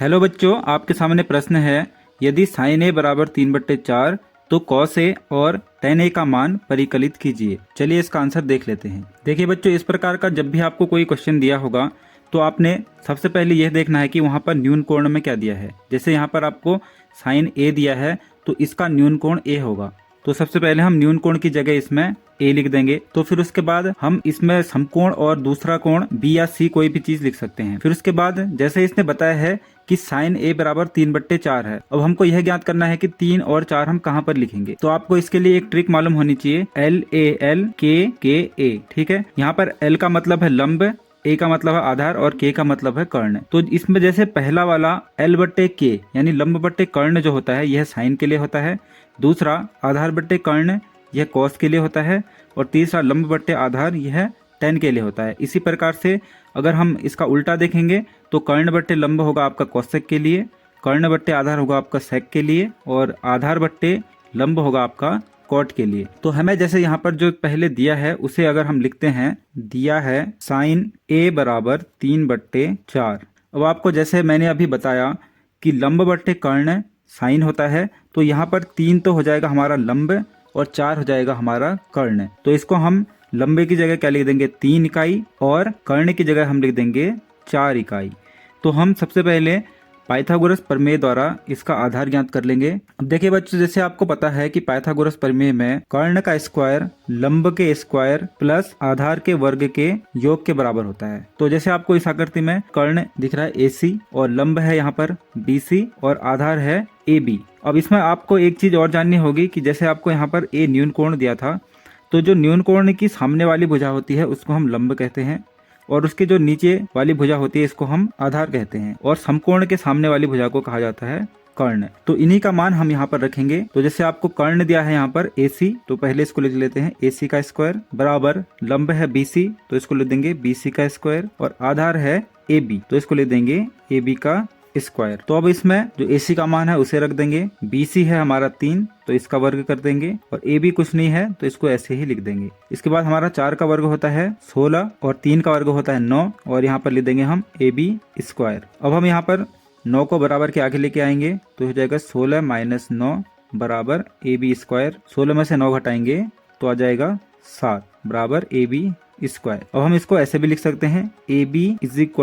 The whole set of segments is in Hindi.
हेलो बच्चों, आपके सामने प्रश्न है, यदि साइन ए बराबर 3/4 तो कॉस ए और tan ए का मान परिकलित कीजिए। चलिए इसका आंसर देख लेते हैं। देखिए बच्चों, इस प्रकार का जब भी आपको कोई क्वेश्चन दिया होगा तो आपने सबसे पहले यह देखना है कि वहाँ पर न्यून कोण में क्या दिया है। जैसे यहाँ पर आपको साइन ए दिया है तो इसका न्यून कोण ए होगा, तो सबसे पहले हम न्यून कोण की जगह इसमें ए लिख देंगे। तो फिर उसके बाद हम इसमें समकोण और दूसरा कोण बी या सी कोई भी चीज लिख सकते हैं। फिर उसके बाद जैसे इसने बताया है कि साइन ए बराबर 3/4 है, अब हमको यह ज्ञात करना है कि 3 और 4 हम कहाँ पर लिखेंगे। तो आपको इसके लिए एक ट्रिक मालूम होनी चाहिए, LAL KA। ठीक है, यहाँ पर L का मतलब है लंब, ए का मतलब है आधार और के का मतलब है कर्ण। तो इसमें जैसे पहला वाला L/K यानी लंब बट्टे कर्ण जो होता है यह साइन के लिए होता है, दूसरा आधार बट्टे कर्ण यह कॉस के लिए होता है, और तीसरा लंब बट्टे आधार यह tan के लिए होता है। इसी प्रकार से अगर हम इसका उल्टा देखेंगे तो कर्ण बट्टे लंब होगा आपका कोसेक के लिए, कर्ण बट्टे आधार होगा आपका सेक के लिए, और आधार बट्टे लंब होगा आपका कॉट के लिए। तो हमें जैसे यहाँ पर जो पहले दिया है उसे अगर हम लिखते हैं, दिया है साइन ए बराबर 3/4। अब आपको जैसे मैंने अभी बताया कि लंब बट्टे कर्ण साइन होता है, तो यहाँ पर 3 तो हो जाएगा हमारा लंब और 4 हो जाएगा हमारा कर्ण। तो इसको हम लंबे की जगह क्या लिख देंगे, 3 इकाई, और कर्ण की जगह हम लिख देंगे 4 इकाई। तो हम सबसे पहले पाइथागोरस प्रमेय द्वारा इसका आधार ज्ञात कर लेंगे। अब देखिए बच्चों, जैसे आपको पता है कि पाइथागोरस प्रमेय में कर्ण का स्क्वायर लंब के स्क्वायर प्लस आधार के वर्ग के योग के बराबर होता है। तो जैसे आपको इस आकृति में कर्ण दिख रहा है AC, और लंब है यहाँ पर BC, और आधार है AB। अब इसमें आपको एक चीज और जाननी होगी कि जैसे आपको यहाँ पर A न्यून कोण दिया था, तो जो न्यून कोण की सामने वाली भुजा होती है उसको हम लंब कहते हैं, और उसके जो नीचे वाली भुजा होती है इसको हम आधार कहते हैं, और समकोण के सामने वाली भुजा को कहा जाता है कर्ण। तो इन्हीं का मान हम यहाँ पर रखेंगे। तो जैसे आपको कर्ण दिया है यहाँ पर AC, तो पहले इसको लिख लेते हैं AC का स्क्वायर बराबर लंब है BC, तो इसको लिख देंगे BC का स्क्वायर, और आधार है AB, तो इसको लिख देंगे AB का स्क्वायर। तो अब इसमें जो AC का मान है उसे रख देंगे, BC है हमारा 3, तो इसका वर्ग कर देंगे, और AB कुछ नहीं है तो इसको ऐसे ही लिख देंगे। इसके बाद हमारा 4 का वर्ग होता है 16, और 3 का वर्ग होता है 9, और यहाँ पर लिख देंगे हम AB स्क्वायर। अब हम यहाँ पर 9 को बराबर के आगे लेके आएंगे तो हो जाएगा 16 - 9 बराबर AB स्क्वायर। 16 में से 9 घटाएंगे तो आ जाएगा 7 बराबर AB स्क्वायर। अब हम इसको ऐसे भी लिख सकते हैं, AB =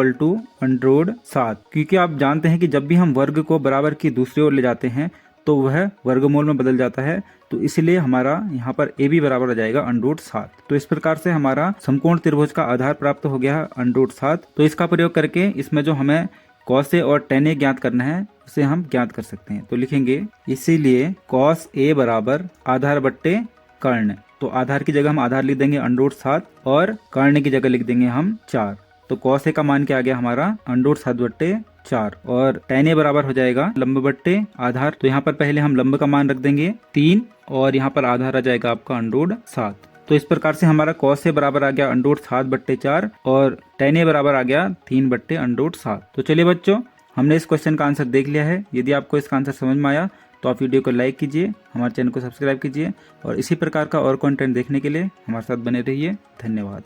√7, क्योंकि आप जानते हैं कि जब भी हम वर्ग को बराबर की दूसरी ओर ले जाते हैं तो वह वर्गमूल में बदल जाता है, तो इसलिए हमारा यहाँ पर AB बराबर आ जाएगा √7। तो इस प्रकार से हमारा समकोण त्रिभुज का आधार प्राप्त हो गया है √7। तो इसका प्रयोग करके इसमें जो हमें cos A और tan A ज्ञात करना है उसे हम ज्ञात कर सकते हैं। तो लिखेंगे, इसीलिए cos A बराबर आधार बट्टे कर्ण, तो आधार की जगह हम आधार लिख देंगे √7, और कर्ण की जगह लिख देंगे हम 4। तो cos A का मान क्या आ गया हमारा √7/4, और tan A बराबर हो जाएगा लंब बट्टे आधार। तो यहाँ पर पहले हम लंब का मान रख देंगे 3, और यहाँ पर आधार आ जाएगा आपका √7। तो इस प्रकार से हमारा cos A बराबर आ गया √7/4, और tan A बराबर आ गया 3/√7। तो चलिए बच्चों, हमने इस क्वेश्चन का आंसर देख लिया है। यदि आपको इसका आंसर समझ में आया तो आप वीडियो को लाइक कीजिए, हमारे चैनल को सब्सक्राइब कीजिए, और इसी प्रकार का और कंटेंट देखने के लिए हमारे साथ बने रहिए। धन्यवाद।